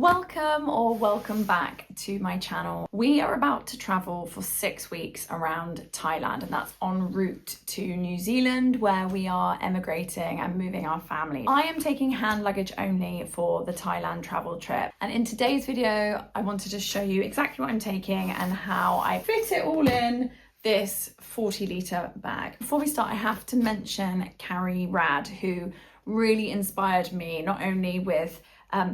Welcome back to my channel. We are about to travel for 6 weeks around Thailand, and that's en route to New Zealand, where we are emigrating and moving our family. I am taking hand luggage only for the Thailand travel trip, and in today's video I wanted to show you exactly what I'm taking and how I fit it all in this 40-litre bag. Before we start, I have to mention Carrie Rad, who really inspired me, not only with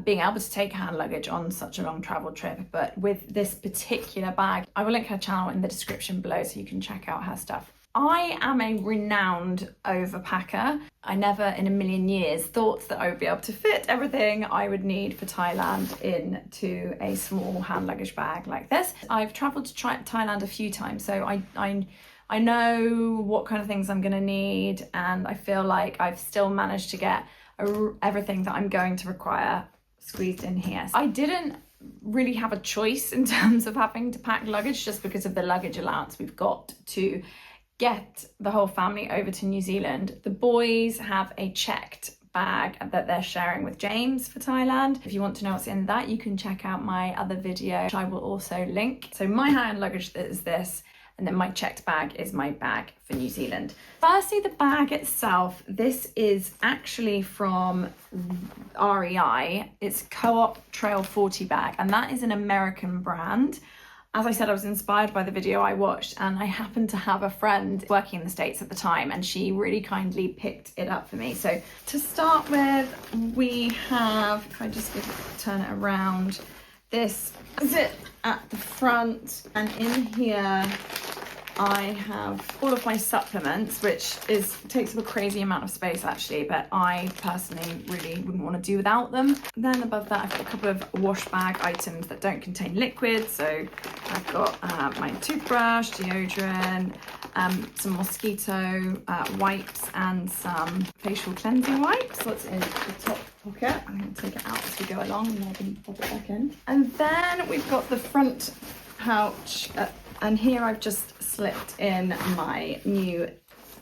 being able to take hand luggage on such a long travel trip, but with this particular bag. I will link her channel in the description below so you can check out her stuff. I am a renowned overpacker. I never in a million years thought that I would be able to fit everything I would need for Thailand into a small hand luggage bag like this. I've traveled to Thailand a few times, so I know what kind of things I'm gonna need, and I feel like I've still managed to get everything that I'm going to require squeezed in here. I didn't really have a choice in terms of having to pack luggage, just because of the luggage allowance we've got to get the whole family over to New Zealand. The boys have a checked bag that they're sharing with James for Thailand. If you want to know what's in that, you can check out my other video, which I will also link. So my hand luggage is this, and then my checked bag is my bag for New Zealand. Firstly, the bag itself, this is actually from REI. It's Co-op Trail 40 bag, and that is an American brand. As I said, I was inspired by the video I watched, and I happened to have a friend working in the States at the time, and she really kindly picked it up for me. So to start with, we have, if I just turn it around, this is it at the front, and in here I have all of my supplements, which takes up a crazy amount of space actually, but I personally really wouldn't want to do without them. Then above that I've got a couple of wash bag items that don't contain liquid, so I've got my toothbrush, deodorant, some mosquito wipes, and some facial cleansing wipes. What's in the top pocket? I'm going to take it out as we go along, and then I can pop it back in. And then we've got the front pouch, and here I've just slipped in my new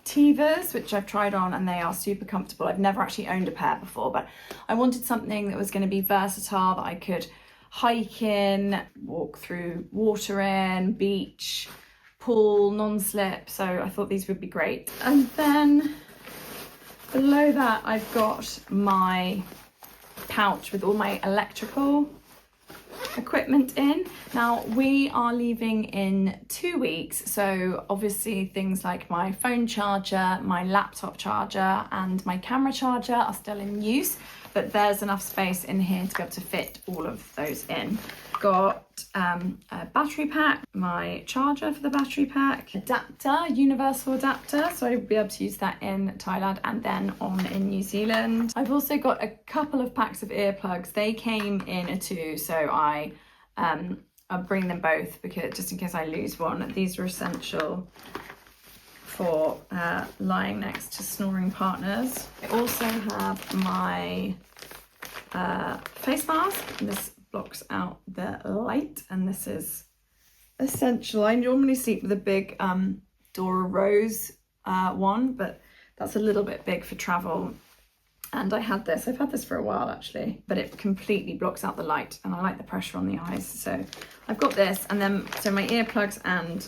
Tevas, which I've tried on, and they are super comfortable. I've never actually owned a pair before, but I wanted something that was going to be versatile, that I could hike in, walk through water in, beach, pool, non-slip, so I thought these would be great. And then below that I've got my pouch with all my electrical equipment in. Now we are leaving in 2 weeks, so obviously things like my phone charger, my laptop charger, and my camera charger are still in use, but there's enough space in here to be able to fit all of those in. Got a battery pack, my charger for the battery pack, adapter, universal adapter, so I'll be able to use that in Thailand and then on in New Zealand. I've also got a couple of packs of earplugs. They came in a 2, so I'll bring them both, because just in case I lose one. These are essential for lying next to snoring partners. I also have my face mask. This blocks out the light, and this is essential. I normally sleep with a big Dora Rose one, but that's a little bit big for travel, and I've had this for a while actually, but it completely blocks out the light, and I like the pressure on the eyes, so I've got this. And then so my earplugs and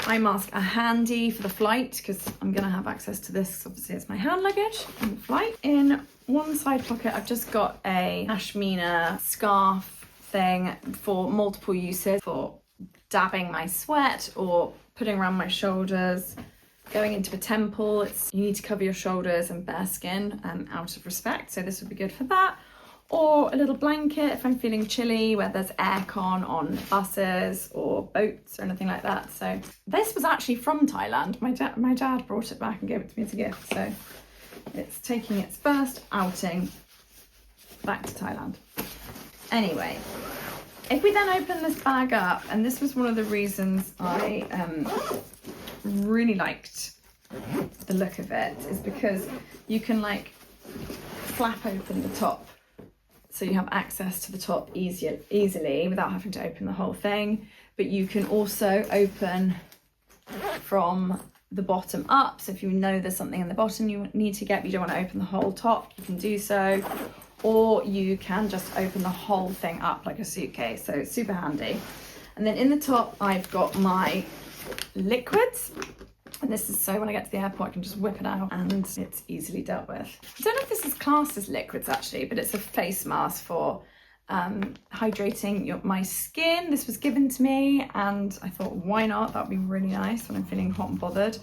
eye mask are handy for the flight, because I'm gonna have access to this, obviously it's my hand luggage in flight. In one side pocket I've just got a pashmina scarf thing for multiple uses, for dabbing my sweat or putting around my shoulders. Going into a temple, you need to cover your shoulders and bare skin out of respect, so this would be good for that. Or a little blanket if I'm feeling chilly, where there's aircon on buses or boats or anything like that. So this was actually from Thailand. My dad brought it back and gave it to me as a gift, so it's taking its first outing back to Thailand. Anyway, if we then open this bag up, and this was one of the reasons I really liked the look of it, is because you can like flap open the top, so you have access to the top easily without having to open the whole thing. But you can also open from the bottom up, so if you know there's something in the bottom you need to get, but you don't want to open the whole top, you can do so. or you can just open the whole thing up like a suitcase. So it's super handy. And then in the top, I've got my liquids. And this is so when I get to the airport, I can just whip it out and it's easily dealt with. I don't know if this is classed as liquids actually, but it's a face mask for hydrating my skin. This was given to me and I thought, why not? That would be really nice when I'm feeling hot and bothered.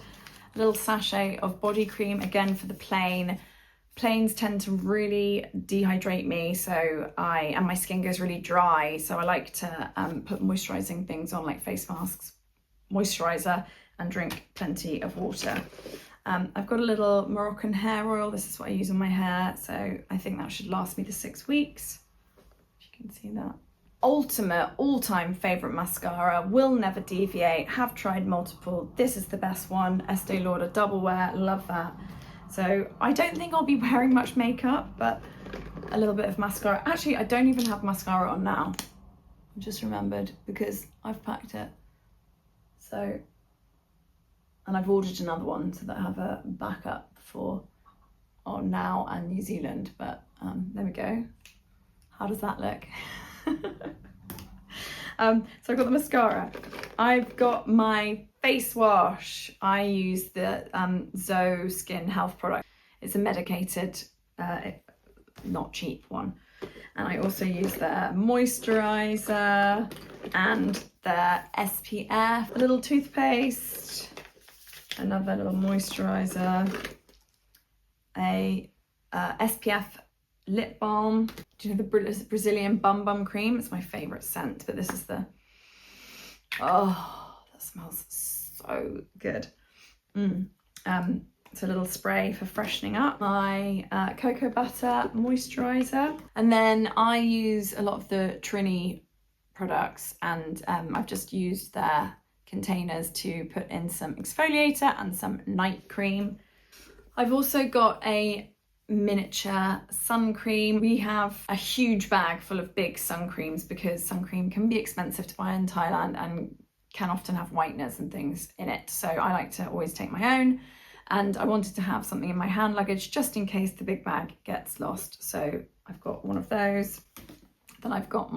A little sachet of body cream, again for the plane. Planes tend to really dehydrate me, and my skin goes really dry, so I like to put moisturizing things on, like face masks, moisturizer, and drink plenty of water. I've got a little Moroccan hair oil. This is what I use on my hair, so I think that should last me the 6 weeks. If you can see that. Ultimate all-time favorite mascara, will never deviate, have tried multiple. This is the best one, Estee Lauder Double Wear, love that. So I don't think I'll be wearing much makeup, but a little bit of mascara. Actually, I don't even have mascara on now. I just remembered because I've packed it. So, and I've ordered another one so that I have a backup for now and New Zealand, but there we go. How does that look? So I've got the mascara. I've got my face wash. I use the Zoe Skin Health product. It's a medicated, not cheap one. And I also use their moisturizer and their SPF, a little toothpaste, another little moisturizer, a SPF lip balm. Do you know the Brazilian Bum Bum cream? It's my favorite scent, but this is the, oh, that smells so good. It's a little spray for freshening up. My cocoa butter moisturizer. And then I use a lot of the Trini products, and I've just used their containers to put in some exfoliator and some night cream. I've also got a miniature sun cream. We have a huge bag full of big sun creams because sun cream can be expensive to buy in Thailand and can often have whiteners and things in it. So I like to always take my own, and I wanted to have something in my hand luggage just in case the big bag gets lost. So I've got one of those. Then I've got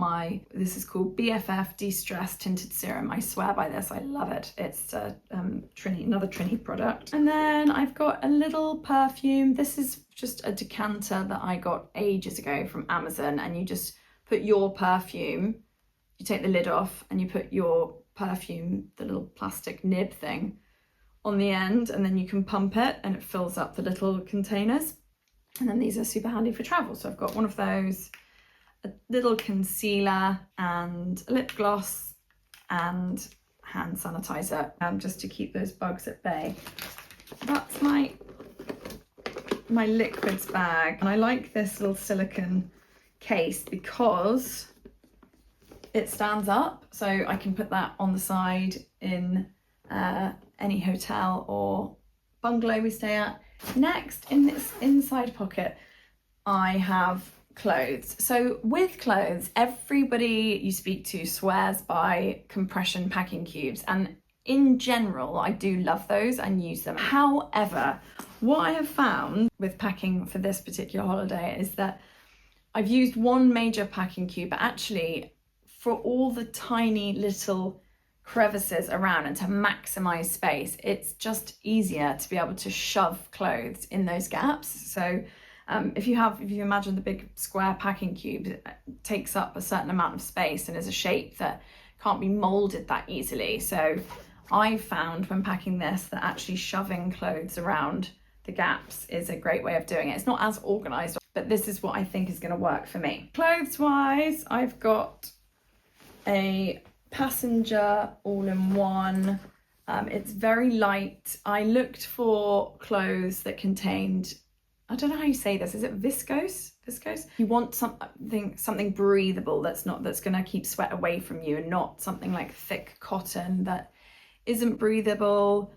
this is called BFF De-Stress Tinted Serum. I swear by this, I love it. It's another Trini product. And then I've got a little perfume. This is just a decanter that I got ages ago from Amazon, and you just put your perfume, you take the lid off and you put your perfume, the little plastic nib thing, on the end, and then you can pump it and it fills up the little containers. And then these are super handy for travel. So I've got one of those, a little concealer and a lip gloss and hand sanitizer, just to keep those bugs at bay. That's my liquids bag. And I like this little silicone case because it stands up, so I can put that on the side in any hotel or bungalow we stay at. Next, in this inside pocket, I have clothes. So with clothes, everybody you speak to swears by compression packing cubes, and in general I do love those and use them. However, what I have found with packing for this particular holiday is that I've used one major packing cube, but actually for all the tiny little crevices around and to maximize space, it's just easier to be able to shove clothes in those gaps. So if you imagine the big square packing cube, it takes up a certain amount of space and is a shape that can't be molded that easily. So I found when packing this that actually shoving clothes around the gaps is a great way of doing it. It's not as organized, but this is what I think is going to work for me. Clothes wise, I've got a passenger all-in-one. It's very light. I looked for clothes that contained, I don't know how you say this, is it viscose? You want something breathable that's going to keep sweat away from you, and not something like thick cotton that isn't breathable,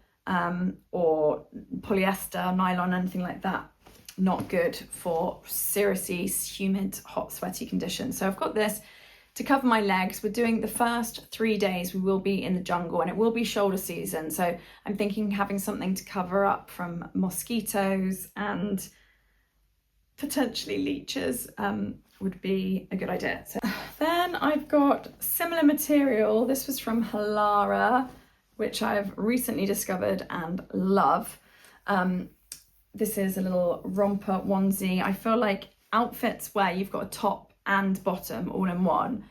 or polyester, nylon, anything like that. Not good for seriously humid, hot, sweaty conditions. So I've got this to cover my legs. We're doing the first 3 days, we will be in the jungle, and it will be shoulder season. So I'm thinking having something to cover up from mosquitoes and potentially leeches would be a good idea. So then I've got similar material. This was from Halara, which I've recently discovered and love. This is a little romper onesie. I feel like outfits where you've got a top and bottom all in one,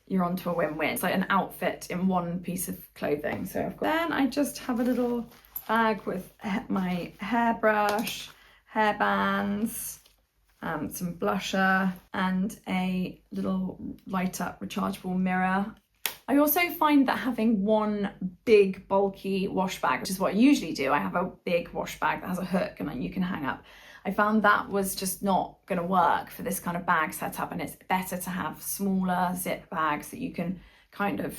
you're onto a win-win. It's like an outfit in one piece of clothing. So then I just have a little bag with my hairbrush, hairbands, some blusher, and a little light up rechargeable mirror. I also find that having one big bulky wash bag, which is what I usually do, I have a big wash bag that has a hook and you can hang up. I found that was just not going to work for this kind of bag setup, and it's better to have smaller zip bags that you can kind of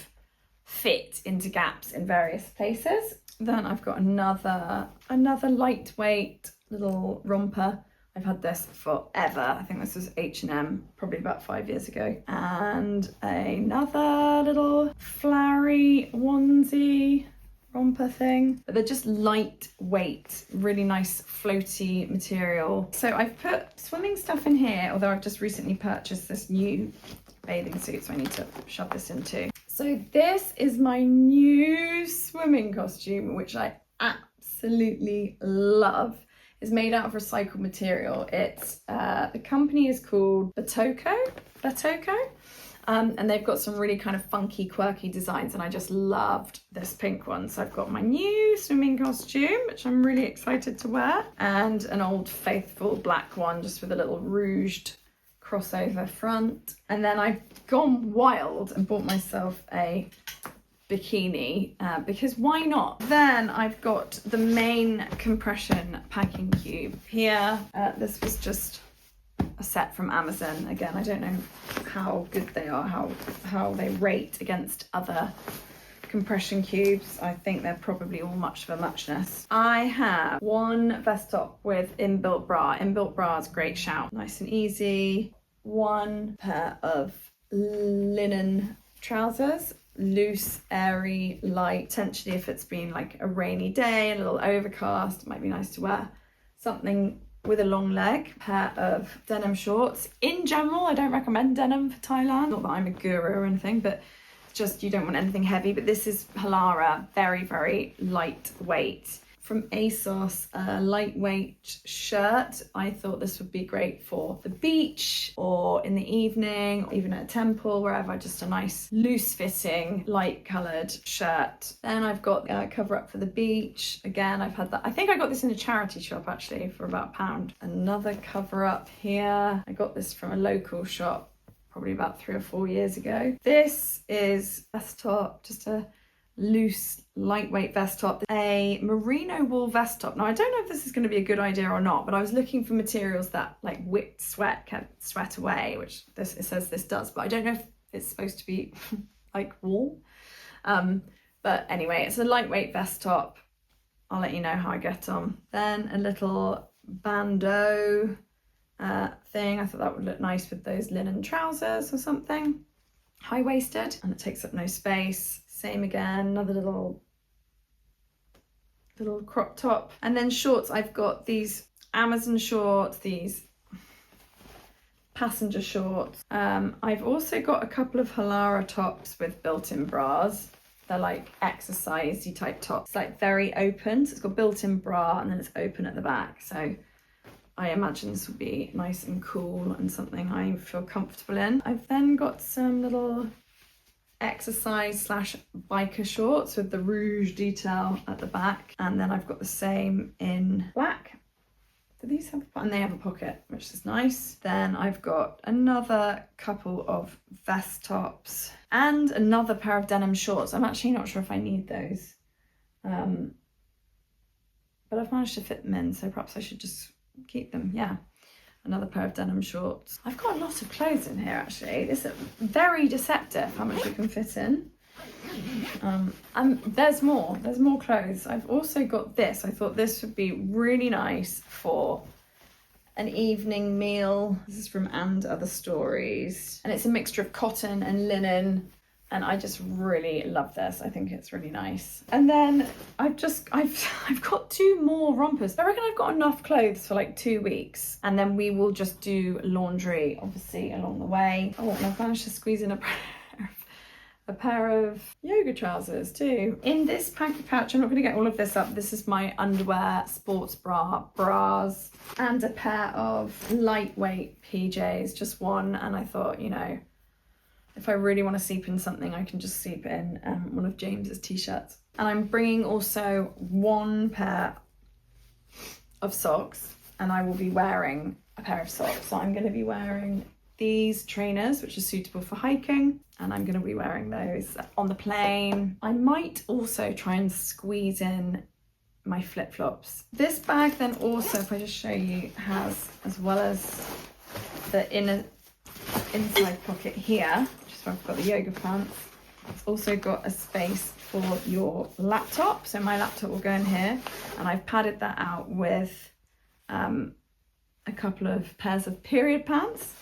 fit into gaps in various places. Then I've got another lightweight little romper. I've had this forever. I think this was H&M, probably about 5 years ago. And another little flowery onesie romper thing. But they're just lightweight, really nice floaty material. So I've put swimming stuff in here, although I've just recently purchased this new bathing suit, so I need to shove this in too. So this is my new swimming costume, which I absolutely love. It's made out of recycled material. It's the company is called Batoko, and they've got some really kind of funky, quirky designs, and I just loved this pink one. So I've got my new swimming costume, which I'm really excited to wear, and an old faithful black one, just with a little rouged crossover front. And then I've gone wild and bought myself a bikini because why not? Then I've got the main compression packing cube here. This was just a set from Amazon. Again, I don't know how good they are, how they rate against other compression cubes. I think they're probably all much of a muchness. I have one vest top with inbuilt bra. Inbuilt bra is a great shout. Nice and easy. One pair of linen trousers. Loose, airy, light. Potentially if it's been like a rainy day, a little overcast, it might be nice to wear something with a long leg. Pair of denim shorts. In general, I don't recommend denim for Thailand. Not that I'm a guru or anything, but it's just you don't want anything heavy. But this is Halara, very, very lightweight. From ASOS, a lightweight shirt. I thought this would be great for the beach or in the evening, or even at a temple, wherever, just a nice loose fitting, light coloured shirt. Then I've got a cover up for the beach. Again, I've had that. I think I got this in a charity shop actually for about £1. Another cover up here. I got this from a local shop probably about 3 or 4 years ago. This is vest top, just a loose lightweight vest top, a merino wool vest top. Now I don't know if this is going to be a good idea or not, but I was looking for materials that like wicked sweat, kept sweat away, which it says this does, but I don't know if it's supposed to be like wool. But anyway, it's a lightweight vest top. I'll let you know how I get on. Then a little bandeau thing. I thought that would look nice with those linen trousers or something. High-waisted, and it takes up no space. Same again, another little crop top. And then shorts, I've got these Amazon shorts, these passenger shorts. I've also got a couple of Halara tops with built-in bras. They're like exercise-y type tops. It's like very open, so it's got built-in bra and then it's open at the back. So I imagine this will be nice and cool and something I feel comfortable in. I've then got some little exercise / biker shorts with the rouge detail at the back, and then I've got the same in black. Do these have and they have a pocket, which is nice. Then I've got another couple of vest tops and another pair of denim shorts. I'm actually not sure if I need those, but I've managed to fit them in, so perhaps I should just keep them. Yeah, another pair of denim shorts. I've got a lot of clothes in here actually. This is very deceptive how much you can fit in. And there's more clothes. I've also got this. I thought this would be really nice for an evening meal. This is from And Other Stories, and it's a mixture of cotton and linen, And I just really love this. I think it's really nice. And then I've got 2 more rompers. I reckon I've got enough clothes for like 2 weeks. And then we will just do laundry, obviously, along the way. Oh, and I've managed to squeeze in a pair of yoga trousers too. In this packet pouch, I'm not going to get all of this up. This is my underwear, sports bras, and a pair of lightweight PJs, just one. And I thought, you know, if I really want to sleep in something, I can just sleep in one of James's t-shirts. And I'm bringing also 1 pair of socks, and I will be wearing a pair of socks. So I'm going to be wearing these trainers, which are suitable for hiking, and I'm going to be wearing those on the plane. I might also try and squeeze in my flip-flops. This bag then also, if I just show you, has, as well as the inside pocket here, which is where I've got the yoga pants, it's also got a space for your laptop. So my laptop will go in here, and I've padded that out with a couple of pairs of period pants.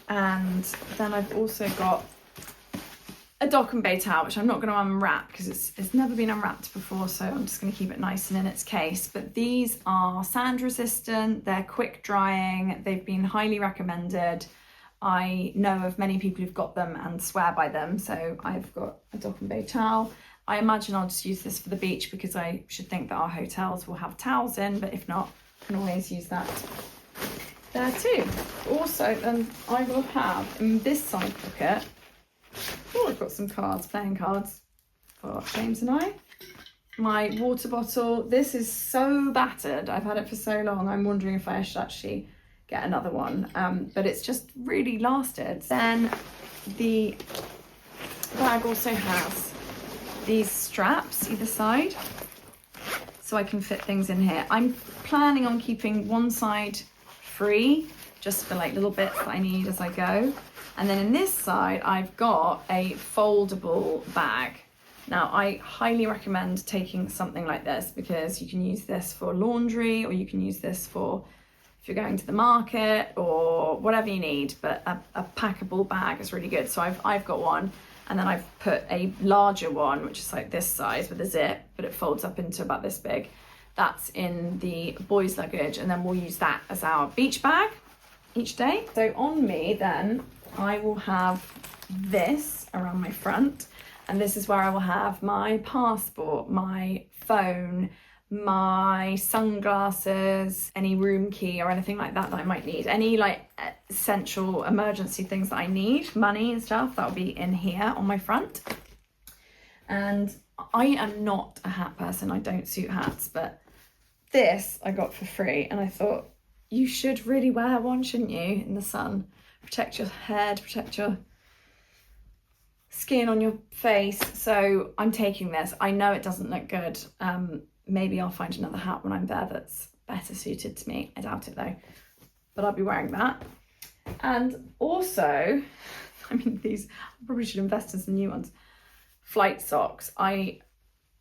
And then I've also got a dock and bay towel, which I'm not going to unwrap because it's never been unwrapped before, so I'm just going to keep it nice and in its case. But these are sand resistant, they're quick drying, they've been highly recommended. I know of many people who've got them and swear by them, so I've got a dock and bay towel. I imagine I'll just use this for the beach because I should think that our hotels will have towels in, but if not, I can always use that there too. Also, then I will have in this side pocket, oh, I've got some cards, playing cards for James and I. My water bottle, this is so battered, I've had it for so long, I'm wondering if I should actually get another one, but it's just really lasted. Then the bag also has these straps either side, so I can fit things in here. I'm planning on keeping one side free, just for like little bits that I need as I go. And then in this side, I've got a foldable bag. Now, I highly recommend taking something like this because you can use this for laundry, or you can use this for if you're going to the market or whatever you need, but a packable bag is really good. So I've got one, and then I've put a larger one, which is like this size with a zip, but it folds up into about this big. That's in the boys' luggage, and then we'll use that as our beach bag each day. So on me then, I will have this around my front, and this is where I will have my passport, my phone, my sunglasses, any room key or anything like that that I might need. Any like essential emergency things that I need, money and stuff, that'll be in here on my front. And I am not a hat person, I don't suit hats, but this I got for free, and I thought you should really wear one, shouldn't you, in the sun? Protect your head, protect your skin on your face. So I'm taking this. I know it doesn't look good. Maybe I'll find another hat when I'm there that's better suited to me. I doubt it though, but I'll be wearing that. And also, I mean, these, I probably should invest in some new ones. Flight socks. I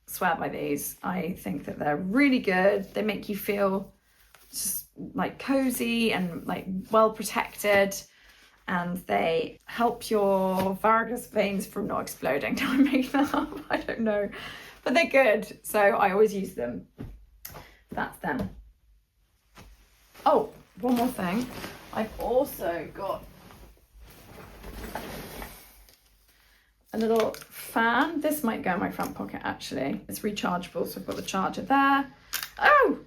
swear by these. I think that they're really good. They make you feel just like cozy and like well protected, and they help your varicose veins from not exploding. Do I make that up? I don't know, but they're good, so I always use them. That's them. Oh, one more thing. I've also got a little fan. This might go in my front pocket actually. It's rechargeable, so I've got the charger there. Oh,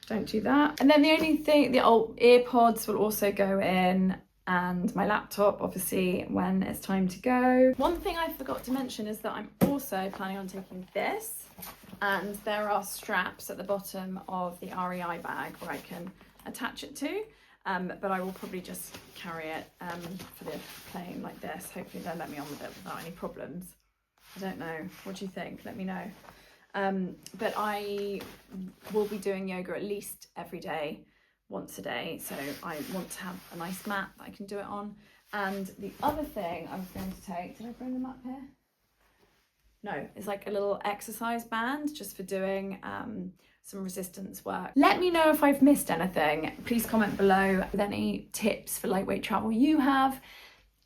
don't do that. And then the only thing, the old earpods will also go in, and my laptop, obviously, when it's time to go. One thing I forgot to mention is that I'm also planning on taking this, and there are straps at the bottom of the REI bag where I can attach it to, but I will probably just carry it for the plane like this. Hopefully they'll let me on with it without any problems. I don't know. What do you think? Let me know. But I will be doing yoga at least every day, once a day, so I want to have a nice mat that I can do it on. And the other thing I was going to take, did I bring them up here? No, it's like a little exercise band just for doing some resistance work. Let me know if I've missed anything. Please comment below with any tips for lightweight travel you have.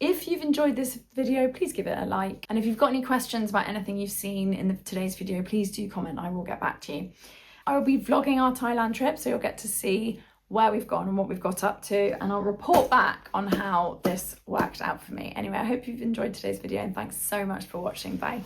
If you've enjoyed this video, please give it a like. And if you've got any questions about anything you've seen in today's video, please do comment. I will get back to you. I will be vlogging our Thailand trip, so you'll get to see where we've gone and what we've got up to, and I'll report back on how this worked out for me. Anyway, I hope you've enjoyed today's video, and thanks so much for watching. Bye.